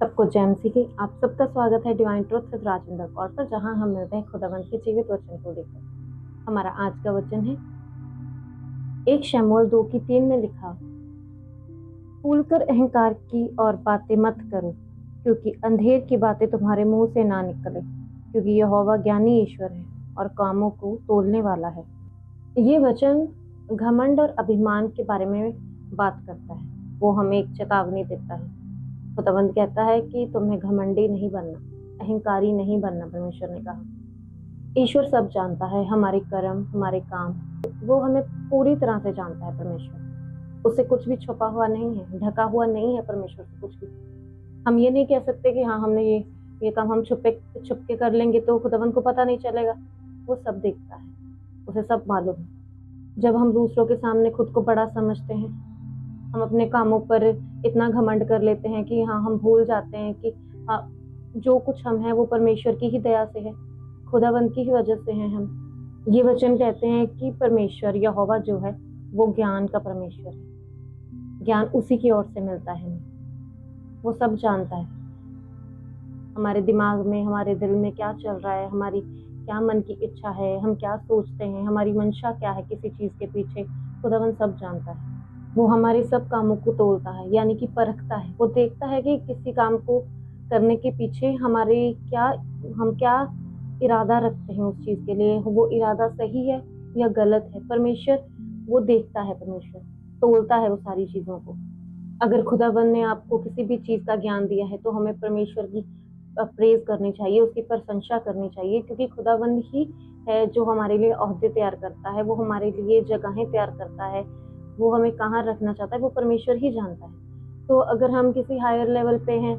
सबको जैम की आप सबका स्वागत है divine truth with Rajendra Kaur पर, जहां हम मिलते हैं खुदावंत के जीवित वचन को लेकर। हमारा आज का वचन है 1 शमूएल 2:3 में लिखा, भूल कर अहंकार की और बातें मत करो, क्योंकि अंधेर की बातें तुम्हारे मुंह से ना निकले, क्योंकि यहोवा ज्ञानी ईश्वर है और कामों को तोलने वाला है। ये वचन घमंड और अभिमान के बारे में बात करता है। वो हमें एक चेतावनी देता है। खुदावंद कहता है कि तुम्हें घमंडी नहीं बनना, अहंकारी नहीं बनना। परमेश्वर ने कहा ईश्वर सब जानता है, हमारे कर्म, हमारे काम, वो हमें पूरी तरह से जानता है। परमेश्वर, उससे कुछ भी छुपा हुआ नहीं है, ढका हुआ नहीं है। परमेश्वर से कुछ भी हम ये नहीं कह सकते कि हाँ हमने ये काम हम छुप के कर लेंगे तो खुदावंद को पता नहीं चलेगा। वो सब देखता है, उसे सब मालूम है। जब हम दूसरों के सामने खुद को बड़ा समझते हैं, हम अपने कामों पर इतना घमंड कर लेते हैं कि हाँ हम भूल जाते हैं कि हाँ जो कुछ हम हैं वो परमेश्वर की ही दया से है, खुदावंद की ही वजह से हैं हम। ये वचन कहते हैं कि परमेश्वर यहोवा जो है वो ज्ञान का परमेश्वर है। ज्ञान उसी की ओर से मिलता है हमें। वो सब जानता है, हमारे दिमाग में, हमारे दिल में क्या चल रहा है, हमारी क्या मन की इच्छा है, हम क्या सोचते हैं, हमारी मंशा क्या है किसी चीज के पीछे। खुदावंद सब जानता है। वो हमारे सब कामों को तोलता है, यानी कि परखता है। वो देखता है कि किसी काम को करने के पीछे हम क्या इरादा रखते हैं उस चीज के लिए, वो इरादा सही है या गलत है। परमेश्वर वो देखता है, परमेश्वर तोलता है वो सारी चीजों को। अगर खुदावंद ने आपको किसी भी चीज का ज्ञान दिया है तो हमें परमेश्वर की प्रेज करनी चाहिए, उसकी प्रशंसा करनी चाहिए, क्योंकि खुदावंद ही है जो हमारे लिए ओहदे तैयार करता है, वो हमारे लिए जगहें तैयार करता है, वो हमें कहाँ रखना चाहता है वो परमेश्वर ही जानता है। तो अगर हम किसी हायर लेवल पे हैं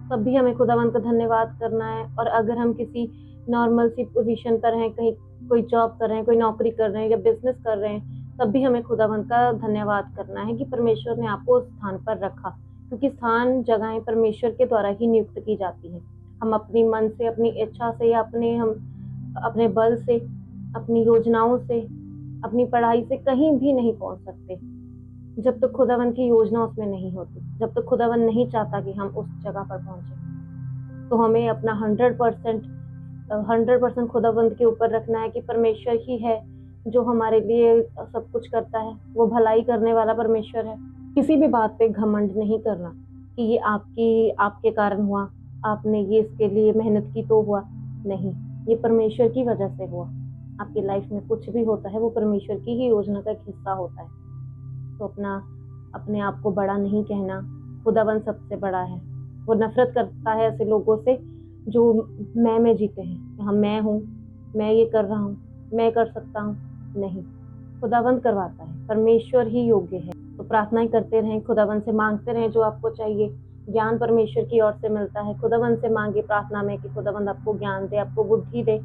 तब भी हमें खुदावंद का धन्यवाद करना है, और अगर हम किसी नॉर्मल सी पोजीशन पर हैं, कहीं कोई जॉब कर रहे हैं, कोई नौकरी कर रहे हैं या बिजनेस कर रहे हैं, तब भी हमें खुदावंद का धन्यवाद करना है कि परमेश्वर ने आपको उस स्थान पर रखा, क्योंकि स्थान जगहें परमेश्वर के द्वारा ही नियुक्त की जाती है। हम अपनी मन से, अपनी इच्छा से या अपने बल से, अपनी योजनाओं से, अपनी पढ़ाई से कहीं भी नहीं पहुंच सकते जब तक खुदावंद की योजना उसमें नहीं होती, जब तक खुदावंद नहीं चाहता कि हम उस जगह पर पहुंचे। तो हमें अपना 100% खुदावंद के ऊपर रखना है कि परमेश्वर ही है जो हमारे लिए सब कुछ करता है। वो भलाई करने वाला परमेश्वर है। किसी भी बात पे घमंड नहीं करना कि ये आपके कारण हुआ, आपने ये इसके लिए मेहनत की तो हुआ। नहीं, ये परमेश्वर की वजह से हुआ। आपकी लाइफ में कुछ भी होता है वो परमेश्वर की ही योजना का एक हिस्सा होता है। तो अपने आप को बड़ा नहीं कहना। खुदावंद सबसे बड़ा है। वो नफरत करता है ऐसे लोगों से जो मैं जीते हैं। हाँ मैं हूँ, मैं ये कर रहा हूँ, मैं कर सकता हूँ। नहीं, खुदावंद करवाता है, परमेश्वर ही योग्य है। तो प्रार्थनाएं करते रहें, खुदावंद से मांगते रहें जो आपको चाहिए। ज्ञान परमेश्वर की ओर से मिलता है। खुदावंद से मांगे प्रार्थना में कि खुदावंद आपको ज्ञान दे, आपको बुद्धि दे,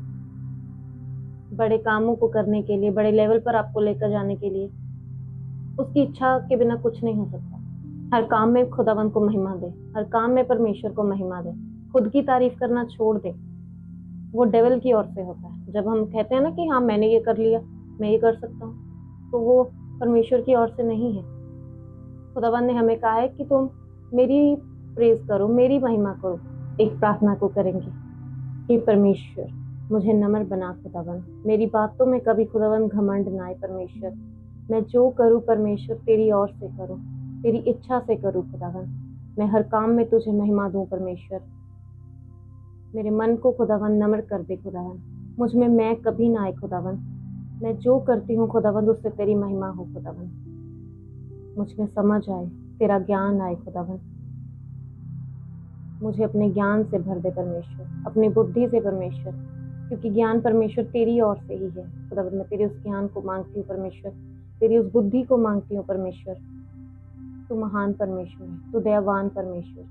बड़े कामों को करने के लिए, बड़े लेवल पर आपको लेकर जाने के लिए। उसकी इच्छा के बिना कुछ नहीं हो सकता। हर काम में खुदावंद को महिमा दे, हर काम में परमेश्वर को महिमा दे। खुद की तारीफ करना छोड़ दे, वो डेविल की ओर से होता है। जब हम कहते हैं ना कि हाँ मैंने ये कर लिया, मैं ये कर सकता हूँ, तो वो परमेश्वर की ओर से नहीं है। खुदावंद ने हमें कहा है कि तुम मेरी प्रेज करो, मेरी महिमा करो। एक प्रार्थना को करेंगे कि परमेश्वर मुझे नम्र बना खुदावंद, मेरी बातों में कभी खुदावंद घमंड ना आए। परमेश्वर मैं जो करूँ परमेश्वर तेरी ओर से करूँ, तेरी इच्छा से करूँ खुदावंद। मैं हर काम में तुझे महिमा दूँ परमेश्वर। मेरे मन को खुदावंद नम्र कर दे खुदावंद, मुझ में मैं कभी ना आए खुदावंद। मैं जो करती हूँ खुदावंद उससे तेरी महिमा हो खुदावंद। मुझ में समझ आए, तेरा ज्ञान आए खुदावंद। मुझे अपने ज्ञान से भर दे परमेश्वर, अपनी बुद्धि से परमेश्वर, क्योंकि ज्ञान परमेश्वर तेरी ओर से ही है खुदावंद। मैं तेरे उस ज्ञान को मांगती हूँ परमेश्वर, तेरी उस बुद्धि को मांगती हूँ परमेश्वर। तू महान परमेश्वर है, तू दयावान परमेश्वर।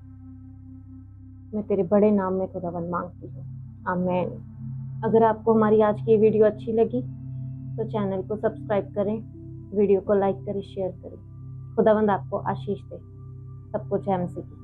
मैं तेरे बड़े नाम में खुदावंद मांगती हूँ, आमीन। अगर आपको हमारी आज की वीडियो अच्छी लगी तो चैनल को सब्सक्राइब करें, वीडियो को लाइक करें, शेयर करें। खुदावंद आपको आशीष दे। सबको जय मसीह।